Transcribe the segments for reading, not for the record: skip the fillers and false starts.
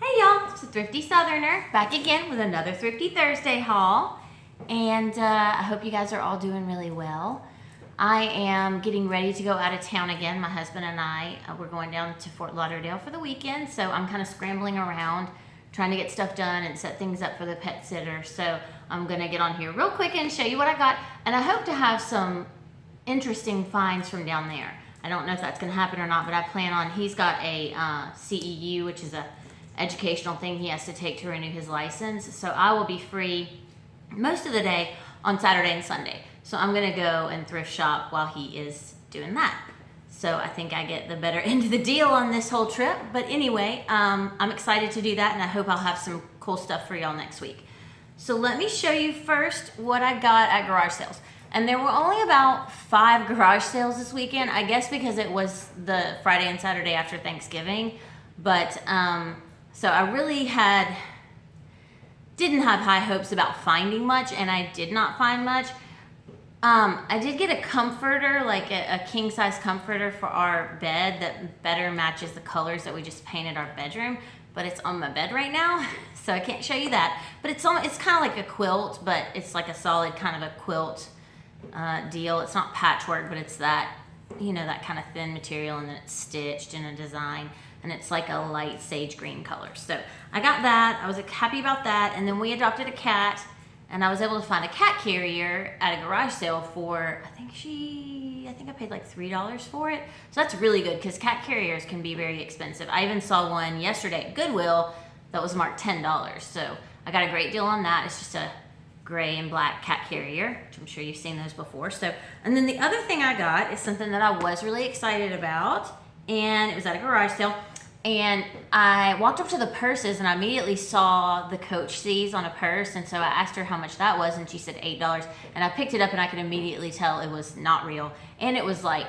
Hey y'all, it's the Thrifty Southerner back again with another Thrifty Thursday haul, and I hope you guys are all doing really well. I am getting ready to go out of town again. My husband and I, we're going down to Fort Lauderdale for the weekend, so I'm kind of scrambling around trying to get stuff done and set things up for the pet sitter. So I'm gonna get on here real quick and show you what I got, and I hope to have some interesting finds from down there. I don't know if that's gonna happen or not, but I plan on, he's got a CEU, which is a educational thing he has to take to renew his license. So I will be free most of the day on Saturday and Sunday. So I'm gonna go and thrift shop while he is doing that. So I think I get the better end of the deal on this whole trip. But anyway, I'm excited to do that, and I hope I'll have some cool stuff for y'all next week. So let me show you first what I got at garage sales. And there were only about 5 garage sales this weekend, I guess because it was the Friday and Saturday after Thanksgiving. But so I really didn't have high hopes about finding much, and I did not find much. I did get a comforter, like a king-size comforter for our bed that better matches the colors that we just painted our bedroom, but it's on my bed right now, so I can't show you that. But it's kind of like a quilt, but it's like a solid kind of a quilt deal. It's not patchwork, but it's that, you know, that kind of thin material, and then it's stitched in a design, and it's like a light sage green color. So I got that. I was happy about that. And then we adopted a cat, and I was able to find a cat carrier at a garage sale for, I think I paid like $3 for it. So that's really good because cat carriers can be very expensive. I even saw one yesterday at Goodwill that was marked $10. So I got a great deal on that. It's just a gray and black cat carrier, which I'm sure you've seen those before. So, and then the other thing I got is something that I was really excited about, and it was at a garage sale. And I walked up to the purses, and I immediately saw the Coach C's on a purse, and so I asked her how much that was, and she said $8. And I picked it up, and I could immediately tell it was not real. And it was like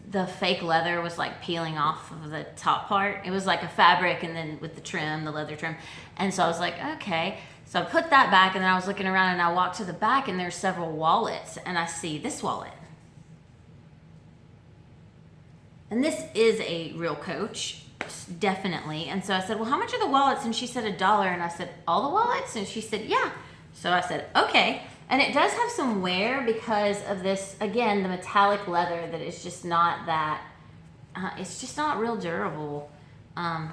the fake leather was like peeling off of the top part. It was like a fabric, and then with the trim, the leather trim. And so I was like, okay. So I put that back, and then I was looking around, and I walked to the back, and there's several wallets, and I see this wallet. And this is a real Coach. Definitely. And so I said, well, how much are the wallets? And she said $1. And I said, all the wallets? And she said, yeah. So I said, okay. And it does have some wear because of this, again, the metallic leather that is just not that, it's just not real durable. I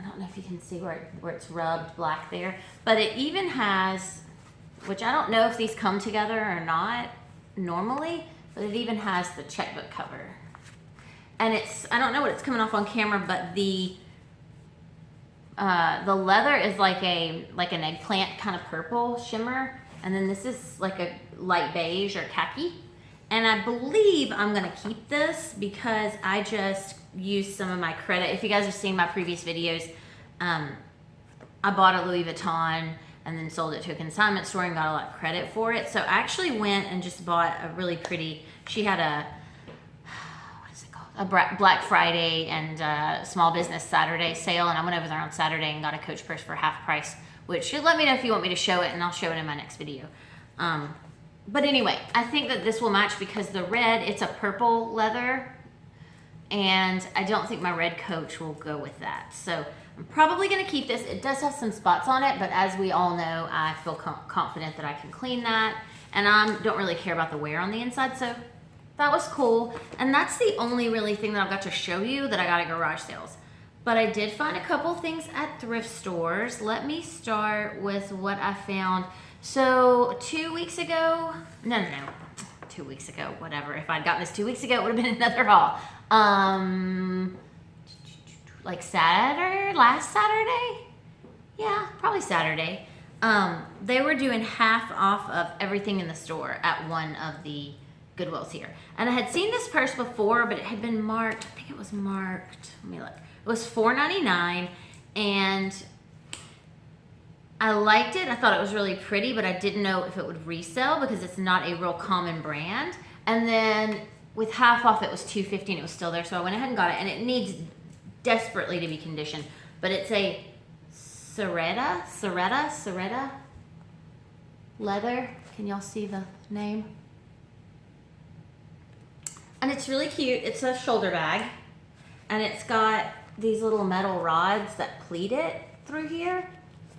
don't know if you can see where it's rubbed black there, but it even has, which I don't know if these come together or not normally, but it even has the checkbook cover. And I don't know what it's coming off on camera, but the leather is like an eggplant kind of purple shimmer. And then this is like a light beige or khaki. And I believe I'm gonna keep this because I just used some of my credit. If you guys have seen my previous videos, I bought a Louis Vuitton and then sold it to a consignment store and got a lot of credit for it. So I actually went and just bought a really pretty, she had a Black Friday and Small Business Saturday sale, and I went over there on Saturday and got a Coach purse for half price, which you'll let me know if you want me to show it, and I'll show it in my next video. But anyway, I think that this will match because the red, it's a purple leather, and I don't think my red Coach will go with that. So I'm probably going to keep this. It does have some spots on it, but as we all know, I feel confident that I can clean that, and I don't really care about the wear on the inside, so that was cool. And that's the only really thing that I've got to show you that I got at garage sales. But I did find a couple things at thrift stores. Let me start with what I found. So 2 weeks ago, no, 2 weeks ago, whatever. If I'd gotten this 2 weeks ago, it would have been another haul. Like last Saturday? Yeah, probably Saturday. They were doing half off of everything in the store at one of the Goodwills here. And I had seen this purse before, but it had been marked, I think it was marked, let me look. It was $4.99, and I liked it. I thought it was really pretty, but I didn't know if it would resell because it's not a real common brand. And then with half off, it was $2.50 and it was still there. So I went ahead and got it, and it needs desperately to be conditioned. But it's a Seretta leather. Can y'all see the name? And it's really cute. It's a shoulder bag, and it's got these little metal rods that pleat it through here,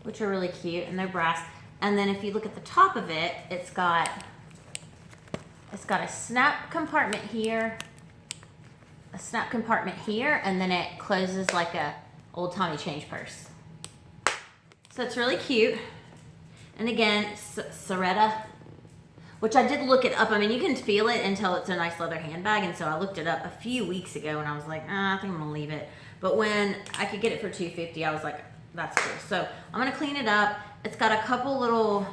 which are really cute, and they're brass. And then if you look at the top of it, it's got a snap compartment here, a snap compartment here, and then it closes like a old Tommy change purse. So it's really cute. And again, Seretta, which I did look it up. I mean, you can feel it until it's a nice leather handbag. And so I looked it up a few weeks ago and I was like, I think I'm gonna leave it. But when I could get it for $250, I was like, that's cool. So I'm gonna clean it up. It's got a couple little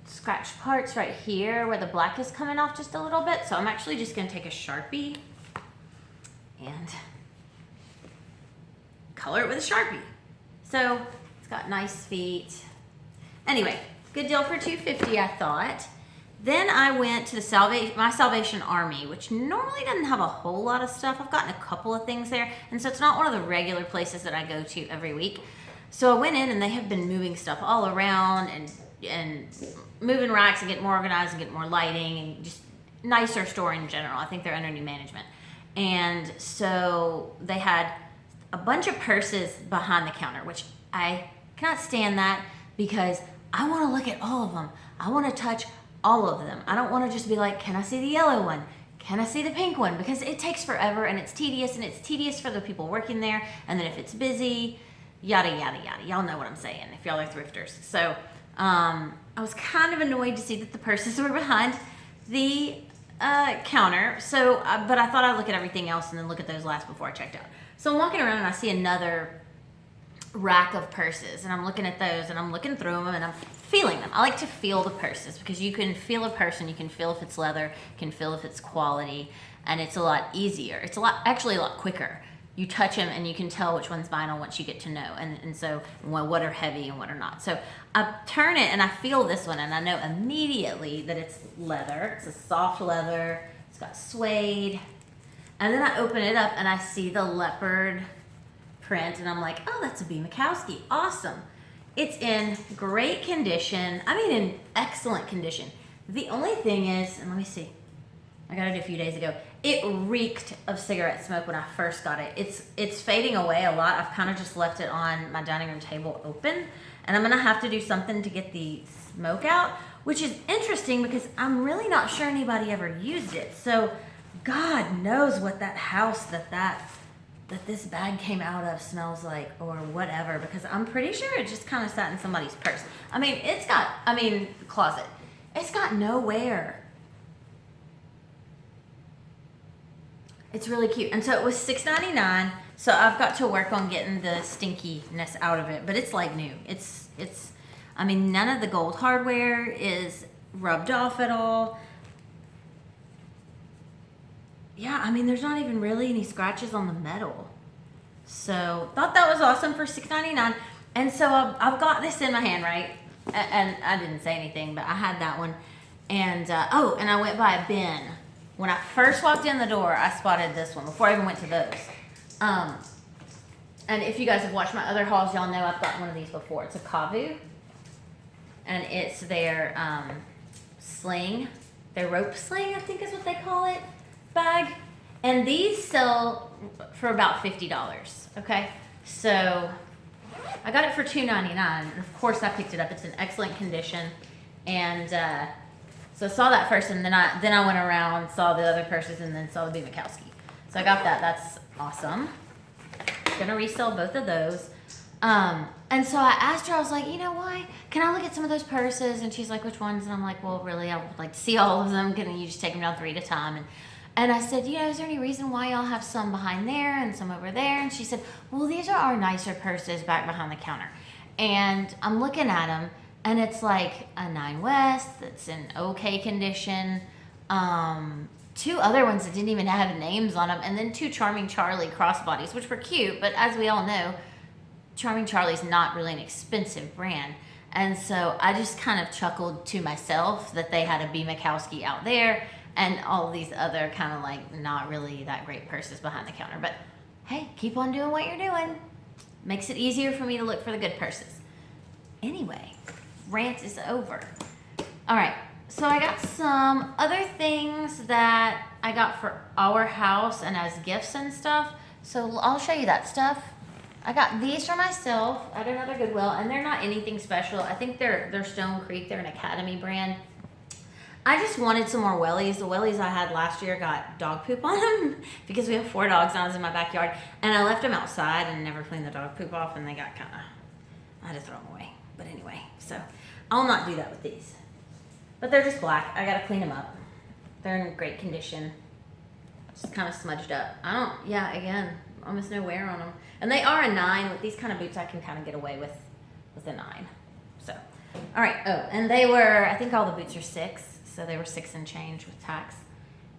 scratch parts right here where the black is coming off just a little bit. So I'm actually just gonna take a Sharpie and color it with a Sharpie. So it's got nice feet. Anyway, good deal for $250, I thought. Then I went to my Salvation Army, which normally doesn't have a whole lot of stuff. I've gotten a couple of things there, and so it's not one of the regular places that I go to every week. So I went in, and they have been moving stuff all around and moving racks and getting more organized and getting more lighting and just nicer store in general. I think they're under new management. And so they had a bunch of purses behind the counter, which I cannot stand that because I want to look at all of them. I want to touch all of them. I don't want to just be like, can I see the yellow one? Can I see the pink one? Because it takes forever and it's tedious for the people working there. And then if it's busy, yada, yada, yada. Y'all know what I'm saying if y'all are thrifters. So I was kind of annoyed to see that the purses were behind the counter. So, but I thought I'd look at everything else and then look at those last before I checked out. So I'm walking around and I see another rack of purses, and I'm looking at those and I'm looking through them and I'm feeling them. I like to feel the purses because you can feel a purse and you can feel if it's leather, you can feel if it's quality, and it's a lot easier. It's actually a lot quicker. You touch them and you can tell which one's vinyl once you get to know, and so what are heavy and what are not. So I turn it and I feel this one and I know immediately that it's leather. It's a soft leather. It's got suede. And then I open it up and I see the leopard print and I'm like, oh, that's a Makowsky. Awesome. It's in great condition. I mean, in excellent condition. The only thing is, and let me see, I got it a few days ago. It reeked of cigarette smoke when I first got it. It's fading away a lot. I've kind of just left it on my dining room table open, and I'm gonna have to do something to get the smoke out, which is interesting because I'm really not sure anybody ever used it. So God knows what that house that this bag came out of smells like or whatever, because I'm pretty sure it just kind of sat in somebody's purse. I mean, closet. It's got nowhere. It's really cute. And so it was $6.99. So I've got to work on getting the stinkiness out of it, but it's like new. I mean, none of the gold hardware is rubbed off at all. Yeah, I mean, there's not even really any scratches on the metal. So thought that was awesome for $6.99. And so I've got this in my hand, right? And I didn't say anything, but I had that one. And, and I went by a bin. When I first walked in the door, I spotted this one before I even went to those. And if you guys have watched my other hauls, y'all know I've gotten one of these before. It's a Kavu. And it's their sling, their rope sling, I think is what they call it, bag. And these sell for about $50, okay? So I got it for $2.99, and of course I picked it up. It's in excellent condition. And so I saw that first, and then I went around, saw the other purses, and then saw the Makowsky. So I got that. That's awesome. Gonna resell both of those. And so I asked her, I was like, you know what? Can I look at some of those purses? And she's like, which ones? And I'm like, well, really, I would like to see all of them. Can you just take them down 3 at a time? And I said, is there any reason why y'all have some behind there and some over there? And she said, well, these are our nicer purses back behind the counter. And I'm looking at them, and it's like a 9 West that's in okay condition. 2 other ones that didn't even have names on them, and then 2 Charming Charlie crossbodies, which were cute, but as we all know, Charming Charlie's not really an expensive brand. And so I just kind of chuckled to myself that they had a Makowsky out there and all these other kind of like not really that great purses behind the counter. But hey, keep on doing what you're doing. Makes it easier for me to look for the good purses. Anyway, rant is over. All right, so I got some other things that I got for our house and as gifts and stuff So I'll show you that stuff. I got these for myself at another Goodwill, and they're not anything special. I think they're Stone Creek. They're an Academy brand. I just wanted some more wellies. The wellies I had last year got dog poop on them because we have 4 dogs and I was in my backyard. And I left them outside and never cleaned the dog poop off, and they got kind of, I had to throw them away. But anyway, so I'll not do that with these. But they're just black. I got to clean them up. They're in great condition. Just kind of smudged up. Again, almost no wear on them. And they are a 9. With these kind of boots, I can kind of get away with a 9. So, all right. Oh, and they were, I think all the boots are 6. So they were 6 and change with tax.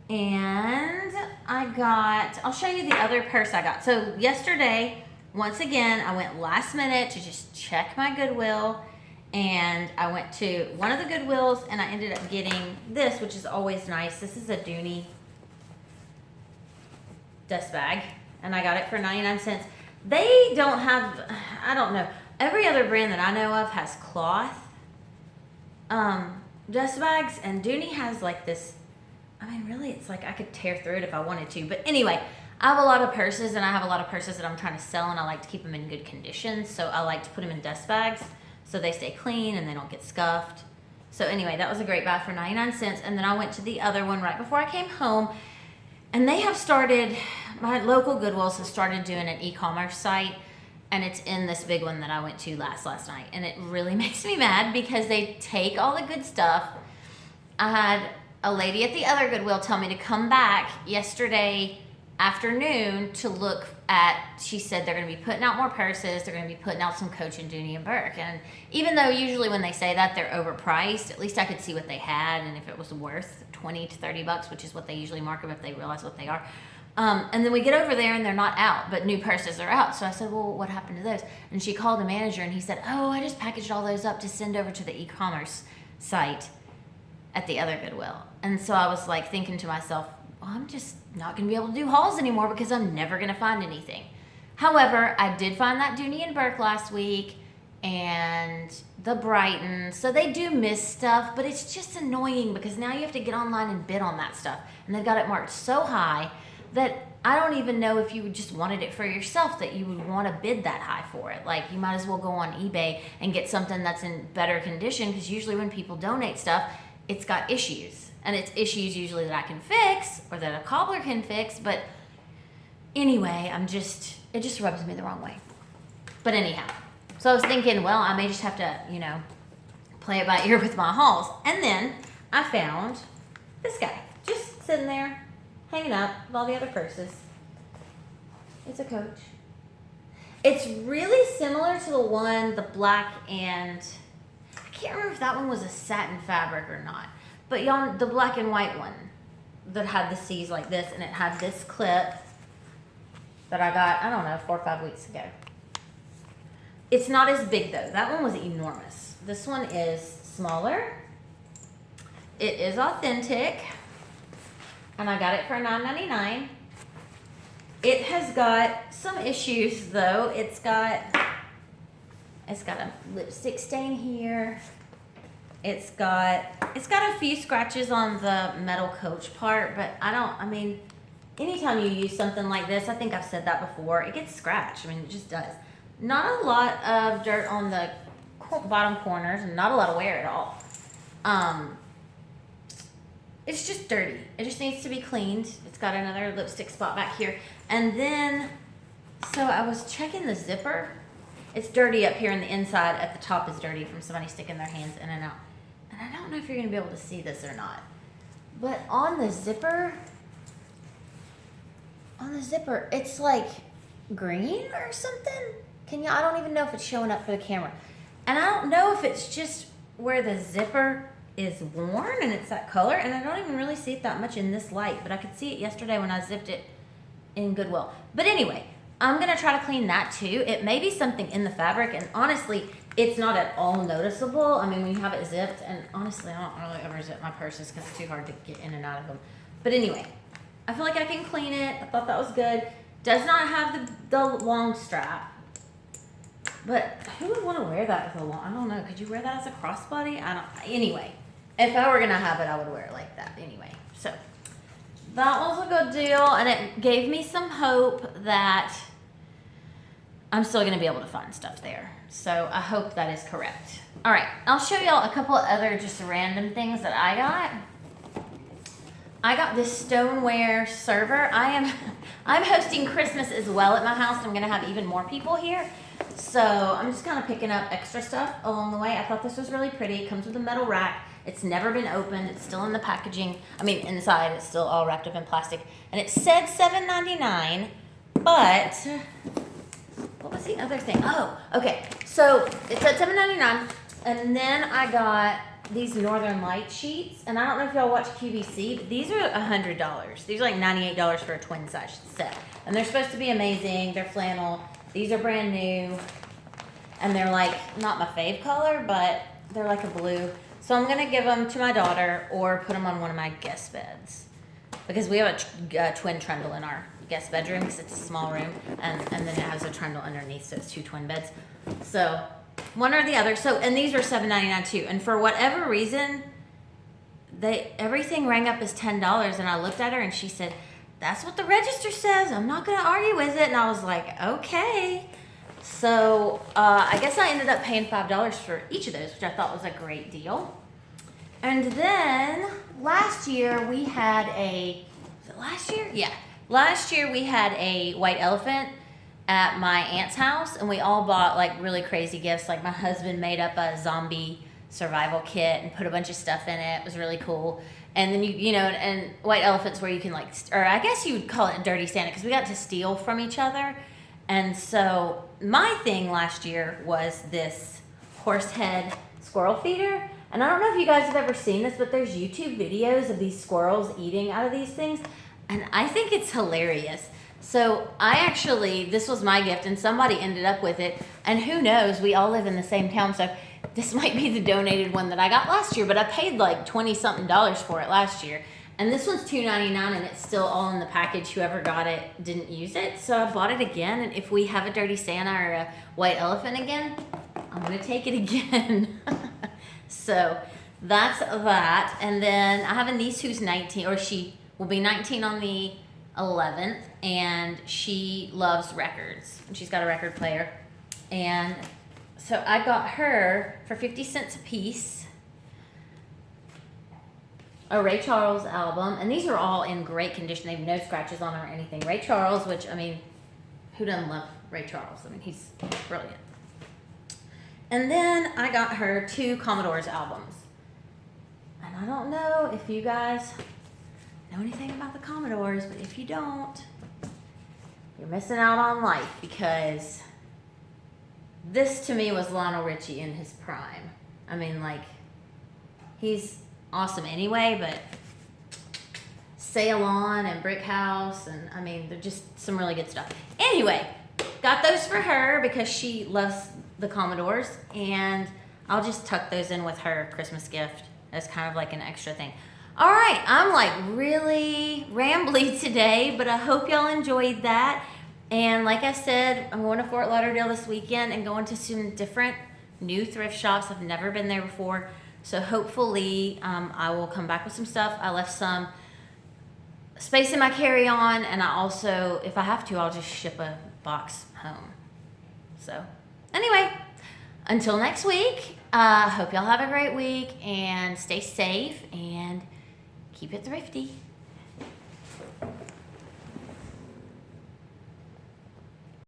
And I'll show you the other purse I got. So yesterday, once again, I went last minute to just check my Goodwill. And I went to one of the Goodwills and I ended up getting this, which is always nice. This is a Dooney dust bag. And I got it for 99 cents. They don't have, I don't know. Every other brand that I know of has cloth dust bags, and Dooney has like this, I mean, really, it's like I could tear through it if I wanted to. But anyway, I have a lot of purses, and I have a lot of purses that I'm trying to sell, and I like to keep them in good condition. So I like to put them in dust bags so they stay clean and they don't get scuffed. So anyway, that was a great buy for 99 cents. And then I went to the other one right before I came home, and they have started, my local Goodwills have started doing an e-commerce site. And it's in this big one that I went to last night. And it really makes me mad because they take all the good stuff. I had a lady at the other Goodwill tell me to come back yesterday afternoon to look at, she said they're going to be putting out more purses. They're going to be putting out some Coach and Dooney and Burke. And even though usually when they say that they're overpriced, at least I could see what they had and if it was worth 20 to 30 bucks, which is what they usually mark them if they realize what they are. And then we get over there and they're not out, but new purses are out. So I said, well, what happened to those? And she called the manager and he said, oh, I just packaged all those up to send over to the e-commerce site at the other Goodwill. And so I was like thinking to myself, well, I'm just not going to be able to do hauls anymore because I'm never going to find anything. However, I did find that Dooney and Burke last week and the Brighton. So they do miss stuff, but it's just annoying because now you have to get online and bid on that stuff. And they've got it marked so high that I don't even know if you just wanted it for yourself that you would want to bid that high for it. Like, you might as well go on eBay and get something that's in better condition, because usually when people donate stuff, it's got issues. And it's issues usually that I can fix or that a cobbler can fix. But anyway, it just rubs me the wrong way. But anyhow, so I was thinking, well, I may just have to, play it by ear with my hauls. And then I found this guy just sitting there, hanging up with all the other purses. It's a Coach. It's really similar to the black, and I can't remember if that one was a satin fabric or not. But y'all, the black and white one that had the C's like this, and it had this clip that I got, I don't know, 4 or 5 weeks ago. It's not as big though. That one was enormous. This one is smaller. It is authentic. And I got it for $9.99. It has got some issues though. It's got a lipstick stain here. It's got a few scratches on the metal Coach part, but anytime you use something like this, I think I've said that before, it gets scratched. It just does. Not a lot of dirt on the bottom corners and not a lot of wear at all. It's just dirty. It just needs to be cleaned. It's got another lipstick spot back here. And then, so I was checking the zipper. It's dirty up here on the inside. At the top is dirty from somebody sticking their hands in and out. And I don't know if you're going to be able to see this or not. But on the zipper, it's like green or something. I don't even know if it's showing up for the camera. And I don't know if it's just where the zipper is worn and it's that color, and I don't even really see it that much in this light, but I could see it yesterday when I zipped it in Goodwill. But anyway, I'm gonna try to clean that too. It may be something in the fabric, and honestly, it's not at all noticeable. When you have it zipped, and honestly, I don't really ever zip my purses because it's too hard to get in and out of them. But anyway, I feel like I can clean it. I thought that was good. Does not have the long strap. But who would want to wear that with a long, I don't know, could you wear that as a crossbody? Anyway, if I were going to have it, I would wear it like that anyway. So, that was a good deal, and it gave me some hope that I'm still going to be able to find stuff there. So I hope that is correct. All right, I'll show y'all a couple of other just random things that I got. I got this stoneware server. I'm hosting Christmas as well at my house. I'm going to have even more people here. So I'm just kind of picking up extra stuff along the way. I thought this was really pretty. It comes with a metal rack. It's never been opened. It's still in the packaging. I mean, inside, it's still all wrapped up in plastic. And it said $7.99, but what was the other thing? Oh, okay. So it said $7.99, and then I got these Northern Light sheets. And I don't know if y'all watch QVC, but these are $100. These are like $98 for a twin size set. And they're supposed to be amazing. They're flannel. These are brand new. And they're like, not my fave color, but they're like a blue. So I'm going to give them to my daughter or put them on one of my guest beds. Because we have a twin trundle in our guest bedroom because it's a small room. And then it has a trundle underneath, so it's 2 twin beds. So one or the other. So, and these were $7.99 too. And for whatever reason, everything rang up as $10. And I looked at her and she said, "That's what the register says. I'm not going to argue with it." And I was like, okay. So I guess I ended up paying $5 for each of those, which I thought was a great deal. And then last year we had was it last year? Yeah. Last year we had a white elephant at my aunt's house, and we all bought like really crazy gifts. Like my husband made up a zombie survival kit and put a bunch of stuff in it. It was really cool. And then you know, and white elephants where you can like, or I guess you would call it a dirty Santa because we got to steal from each other. And so my thing last year was this horse head squirrel feeder. And I don't know if you guys have ever seen this, but there's YouTube videos of these squirrels eating out of these things. And I think it's hilarious. So this was my gift and somebody ended up with it. And who knows, we all live in the same town. So this might be the donated one that I got last year, but I paid like $20-something for it last year. And this one's $2.99 and it's still all in the package. Whoever got it didn't use it. So I bought it again. And if we have a dirty Santa or a white elephant again, I'm going to take it again. So that's that. And then I have a niece who's 19, or she will be 19 on the 11th. And she loves records. And she's got a record player. And so I got her for 50 cents a piece a Ray Charles album, and these are all in great condition. They have no scratches on them or anything. Ray Charles, which, I mean, who doesn't love Ray Charles? I mean, he's brilliant. And then I got her 2 Commodores albums. And I don't know if you guys know anything about the Commodores, but if you don't, you're missing out on life, because this to me was Lionel Richie in his prime. I mean, like, he's awesome anyway, but Sail On and Brick House, and I mean, they're just some really good stuff. Anyway, got those for her because she loves the Commodores, and I'll just tuck those in with her Christmas gift as kind of like an extra thing. All right, I'm like really rambly today, but I hope y'all enjoyed that. And like I said, I'm going to Fort Lauderdale this weekend and going to some different new thrift shops. I've never been there before. So hopefully I will come back with some stuff. I left some space in my carry-on, and I also, if I have to, I'll just ship a box home. So anyway, until next week, hope y'all have a great week and stay safe and keep it thrifty.